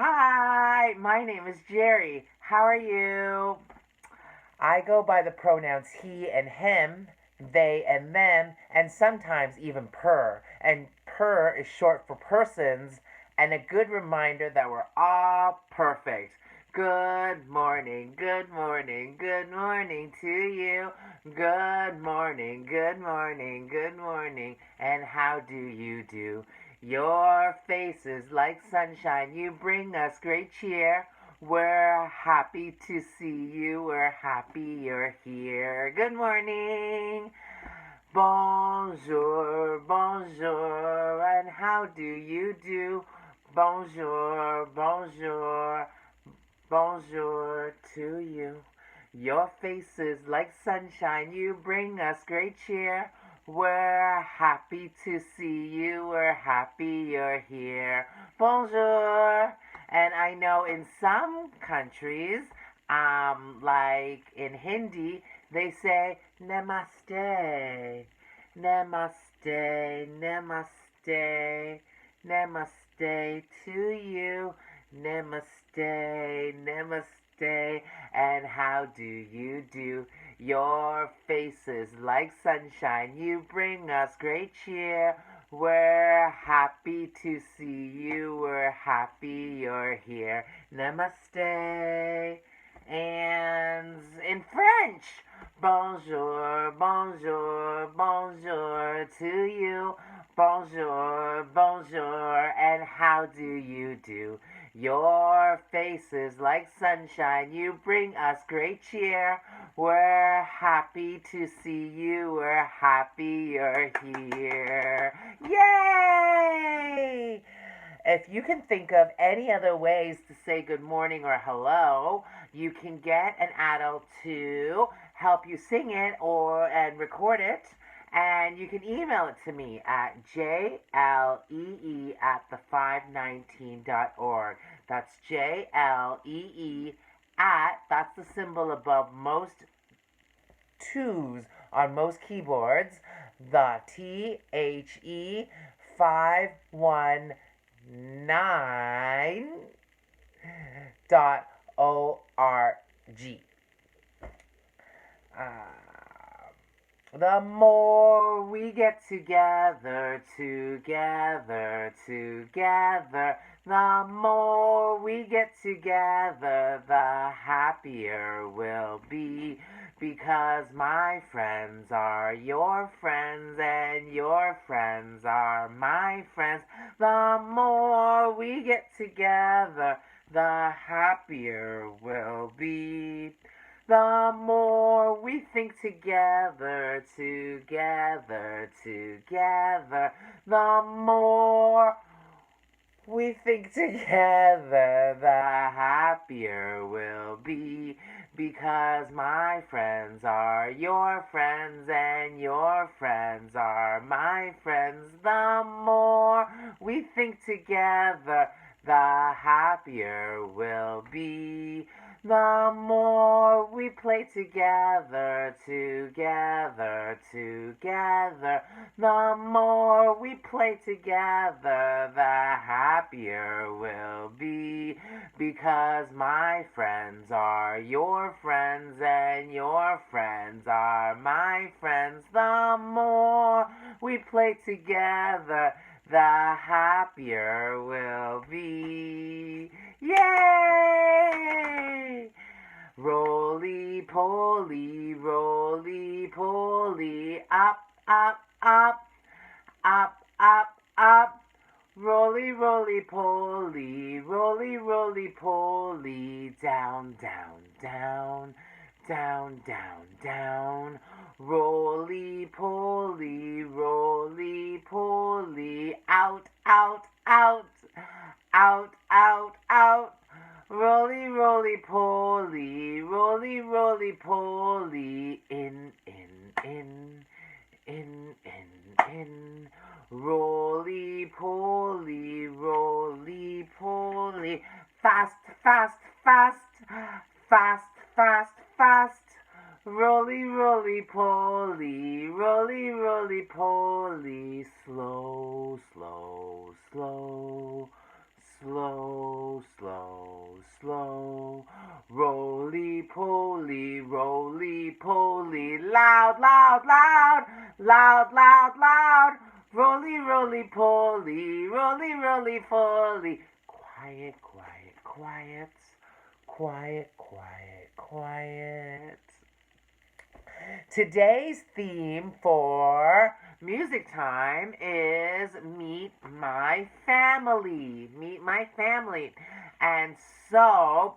Hi, my name is Jerry. How are you? I go by the pronouns he and him, they and them, and sometimes even per. And per is short for persons, and a good reminder that we're all perfect. Good morning, good morning, good morning to you. Good morning, good morning, good morning, and how do you do? Your face is like sunshine, you bring us great cheer. We're happy to see you, we're happy you're here. Good morning. Bonjour, bonjour, and how do you do? Bonjour, bonjour, bonjour to you. Your face is like sunshine, you bring us great cheer. We're happy to see you, we're happy you're here. Bonjour. And I know in some countries, like in Hindi, they say namaste, namaste, namaste, namaste to you, namaste, namaste, and how do you do? Your face is like sunshine, you bring us great cheer. We're happy to see you, we're happy you're here. Namaste. And in French, bonjour, bonjour, bonjour to you. Bonjour, bonjour, and how do you do? Your face is like sunshine, you bring us great cheer. We're happy to see you, we're happy you're here. Yay! If you can think of any other ways to say good morning or hello, you can get an adult to help you sing it and record it. And you can email it to me at jlee@the519.org. That's jlee that's the symbol above most twos on most keyboards, the THE519.org. The more we get together, together, together, the more we get together, the happier we'll be. Because my friends are your friends and your friends are my friends. The more we get together, the happier we'll be. The more we think together, together, together, the more we think together, the happier we'll be. Because my friends are your friends and your friends are my friends. The more we think together, the happier we'll be. The more we play together, together, together, the more we play together, the happier we'll be. Because my friends are your friends and your friends are my friends. The more we play together, the happier we'll be. Yay! Roly-poly, roly-poly, up, up, up, up, up, up. Roly-roly-poly, roly-roly-poly, down, down, down, down, down, down. Roly-poly, roly-poly, out, out, out, out, out, out. Roly-roly-poly, roly-roly-poly, in, in, in, in, in, in. Roly-poly, roly-poly, fast, fast, fast, fast, fast, fast. Roly-roly-poly, roly-roly-poly, slow, slow, slow, slow, slow. poly, roly poly, loud, loud, loud, loud, loud, loud, roly, roly poly, roly poly. Quiet, quiet, quiet, quiet, quiet, quiet. Today's theme for music time is Meet My Family. Meet My Family. And so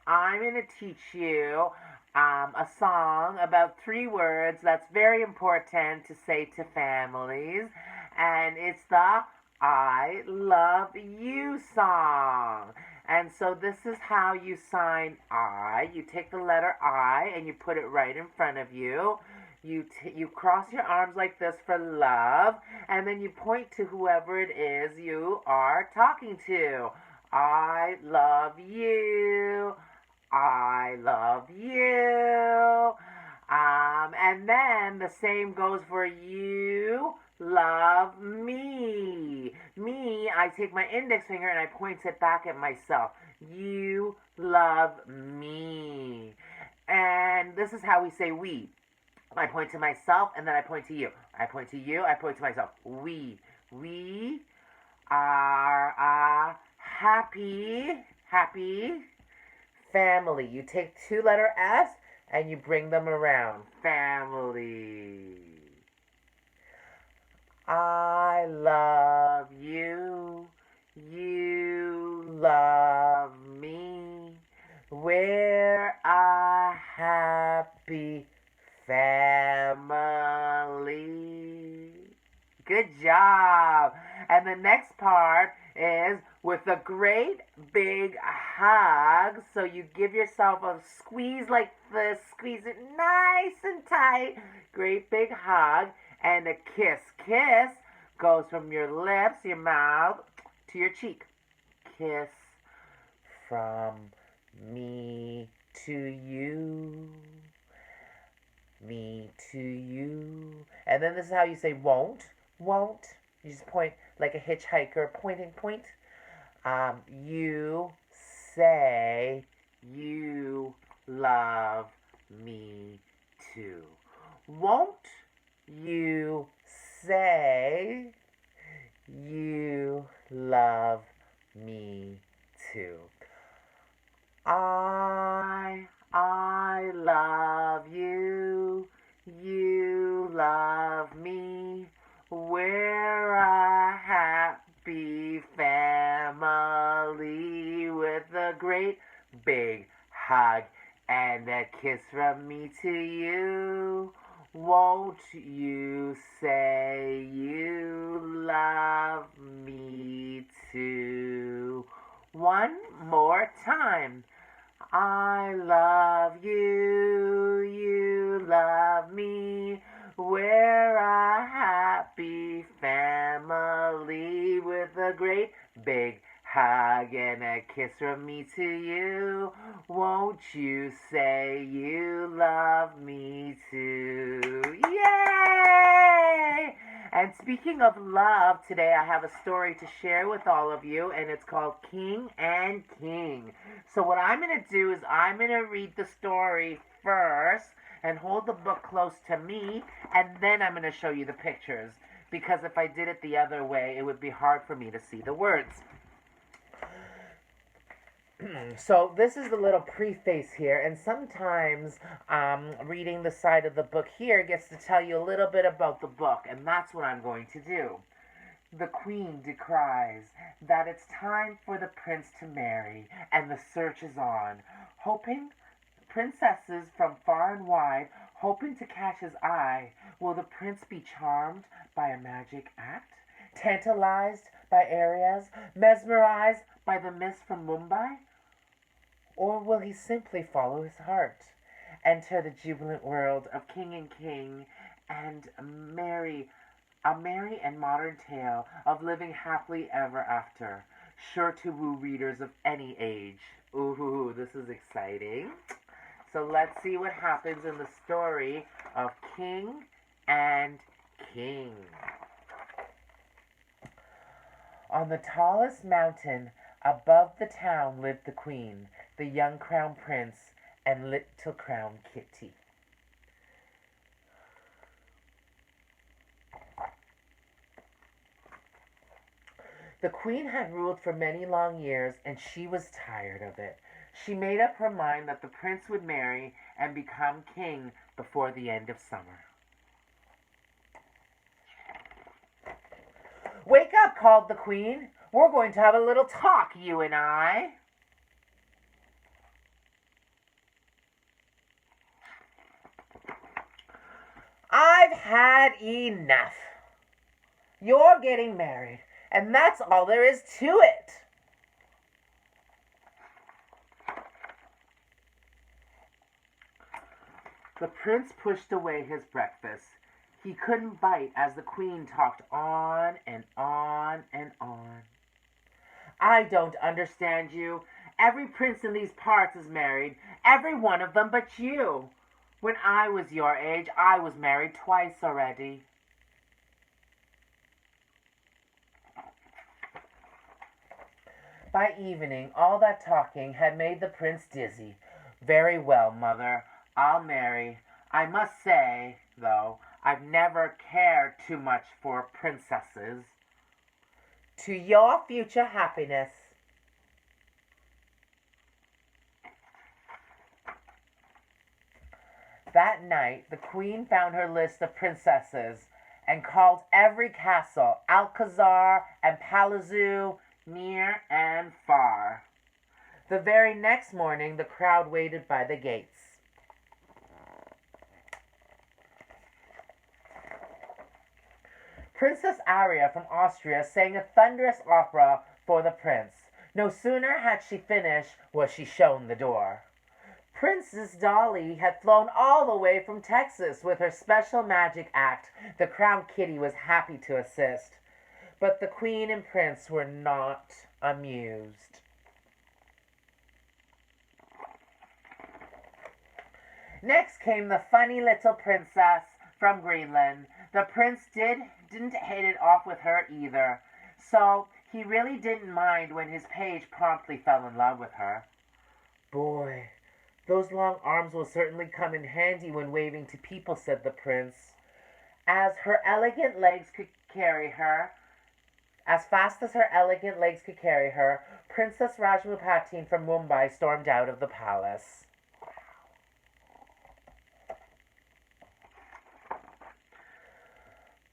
I'm going to teach you a song about 3 words that's very important to say to families. And it's the I Love You song. And so this is how you sign I. You take the letter I and you put it right in front of you. You cross your arms like this for love, and then you point to whoever it is you are talking to. I love you. I love you. And then the same goes for you. Love me. Me, I take my index finger and I point it back at myself. You love me. And this is how we say we. I point to myself and then I point to you. I point to you, I point to myself. We are a happy family. You take 2 letter S and you bring them around. Family. I love you. You love me. We're a happy family. Good job. And the next part is with a great big hug. So you give yourself a squeeze like this. Squeeze it nice and tight. Great big hug. And a kiss. Kiss goes from your lips, your mouth, to your cheek. Kiss from me to you. Me to you. And then this is how you say won't. Won't. You just point like a hitchhiker. Point. You say you love me too. Won't you say you love me too? I love you. You love me. We're a happy family with a great big hug and a kiss from me to you. Won't you say you love me too? One more time. I love you, you love me. We're a happy family with a great big hug and a kiss from me to you. Won't you say you love me too? Yay! And speaking of love, today I have a story to share with all of you, and it's called King and King. So what I'm going to do is I'm going to read the story first and hold the book close to me, and then I'm going to show you the pictures. Because if I did it the other way, it would be hard for me to see the words. So this is the little preface here, and sometimes reading the side of the book here gets to tell you a little bit about the book, and that's what I'm going to do. The queen decries that it's time for the prince to marry, and the search is on. Princesses from far and wide, hoping to catch his eye. Will the prince be charmed by a magic act? Tantalized by areas? Mesmerized by the mist from Mumbai? Or will he simply follow his heart, enter the jubilant world of King and King, and marry a merry and modern tale of living happily ever after, sure to woo readers of any age? Ooh, this is exciting. So let's see what happens in the story of King and King. On the tallest mountain above the town lived the queen, the young crown prince, and little crown kitty. The queen had ruled for many long years, and she was tired of it. She made up her mind that the prince would marry and become king before the end of summer. "Wake up," called the queen. "We're going to have a little talk, you and I." "I've had enough. You're getting married, and that's all there is to it." The prince pushed away his breakfast. He couldn't bite as the queen talked on and on and on. "I don't understand you. Every prince in these parts is married, every one of them but you. When I was your age, I was married twice already." By evening, all that talking had made the prince dizzy. "Very well, mother, I'll marry. I must say, though, I've never cared too much for princesses." "To your future happiness." That night, the queen found her list of princesses and called every castle, alcazar, and palazzo, near and far. The very next morning, the crowd waited by the gates. Princess Aria from Austria sang a thunderous opera for the prince. No sooner had she finished was she shown the door. Princess Dolly had flown all the way from Texas with her special magic act. The crown kitty was happy to assist. But the queen and prince were not amused. Next came the funny little princess from Greenland. The prince didn't hit it off with her either, so he really didn't mind when his page promptly fell in love with her. "Boy, those long arms will certainly come in handy when waving to people," said the prince. As fast as her elegant legs could carry her, Princess Rajmupatine from Mumbai stormed out of the palace.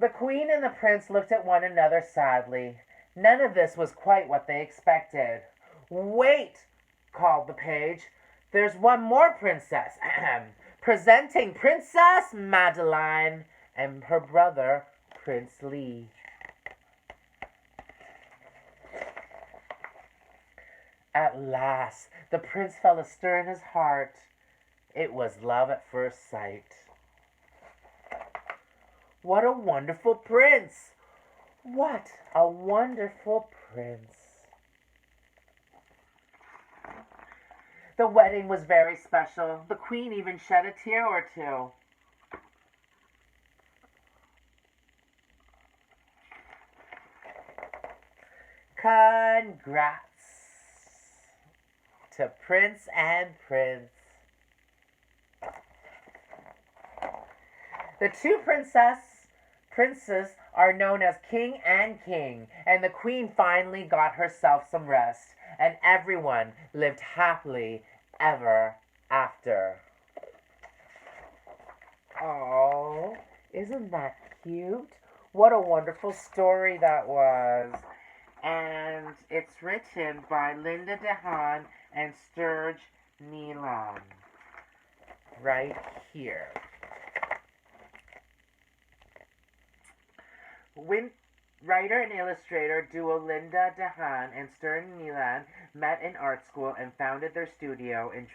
The queen and the prince looked at one another sadly. None of this was quite what they expected. "Wait," called the page. "There's one more princess. Presenting Princess Madeline and her brother, Prince Lee." At last, the prince felt a stir in his heart. It was love at first sight. What a wonderful prince! What a wonderful prince! The wedding was very special. The queen even shed a tear or two. Congrats to Prince and Prince. The two princes are known as King and King, and the queen finally got herself some rest, and everyone lived happily ever after. Oh, isn't that cute? What a wonderful story that was. And it's written by Linda DeHaan and Sturge Neelan. Right here. Writer and illustrator duo Linda DeHaan and Sturge Neelan met in art school and founded their studio in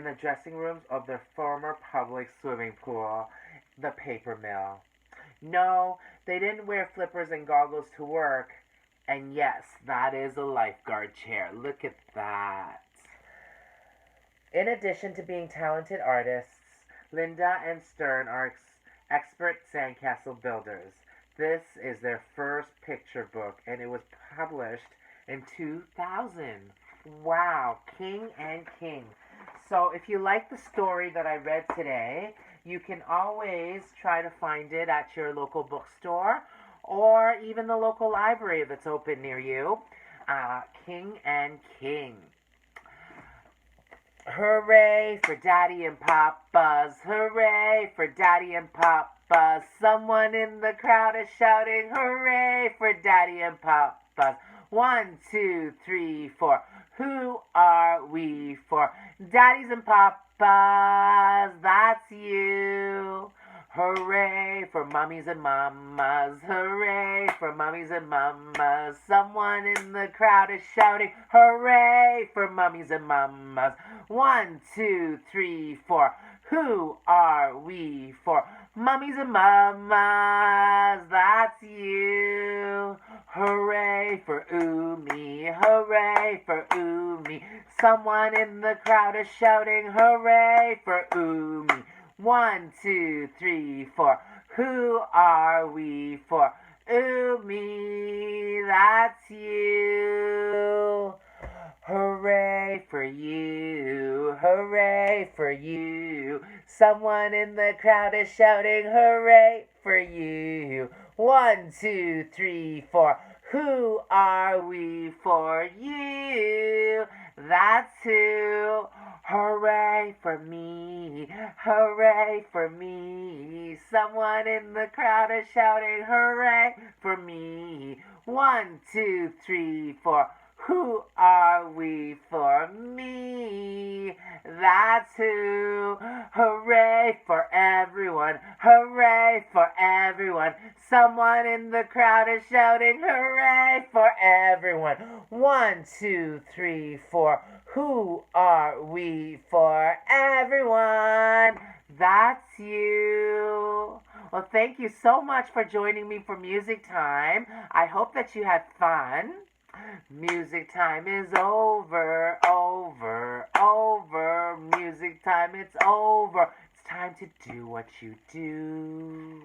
the dressing rooms of their former public swimming pool, the Paper Mill. No, they didn't wear flippers and goggles to work. And yes, that is a lifeguard chair. Look at that. In addition to being talented artists, Linda and Stern are expert sandcastle builders. This is their first picture book, and it was published in 2000. Wow, King and King. So if you like the story that I read today, you can always try to find it at your local bookstore or even the local library if it's open near you. King and King. Hooray for Daddy and Papa's. Hooray for Daddy and Papa's. Someone in the crowd is shouting, hooray for Daddy and Papa's. 1, 2, 3, 4. Who are we for? Daddies and Papas, that's you. Hooray for mummies and mamas. Hooray for mummies and mamas. Someone in the crowd is shouting, hooray for mummies and mamas. 1, 2, 3, 4. Who are we for? Mummies and mamas, that's you. Hooray for Umi, hooray for Umi. Someone in the crowd is shouting, hooray for Umi. 1, 2, 3, 4. Who are we for? Umi, that's you. Hooray for you, hooray for you. Someone in the crowd is shouting, hooray for you. 1, 2, 3, 4. Who are we for? You, that's who. Hooray for me, hooray for me. Someone in the crowd is shouting, hooray for me. 1, 2, 3, 4. Who are we for? Me, that's who. Hooray for everyone, hooray for everyone. Someone in the crowd is shouting, hooray for everyone. 1, 2, 3, 4. Who are we for? Everyone, that's you. Well, thank you so much for joining me for Music Time. I hope that you had fun. Music time is over, over, over. Music time, it's over. It's time to do what you do.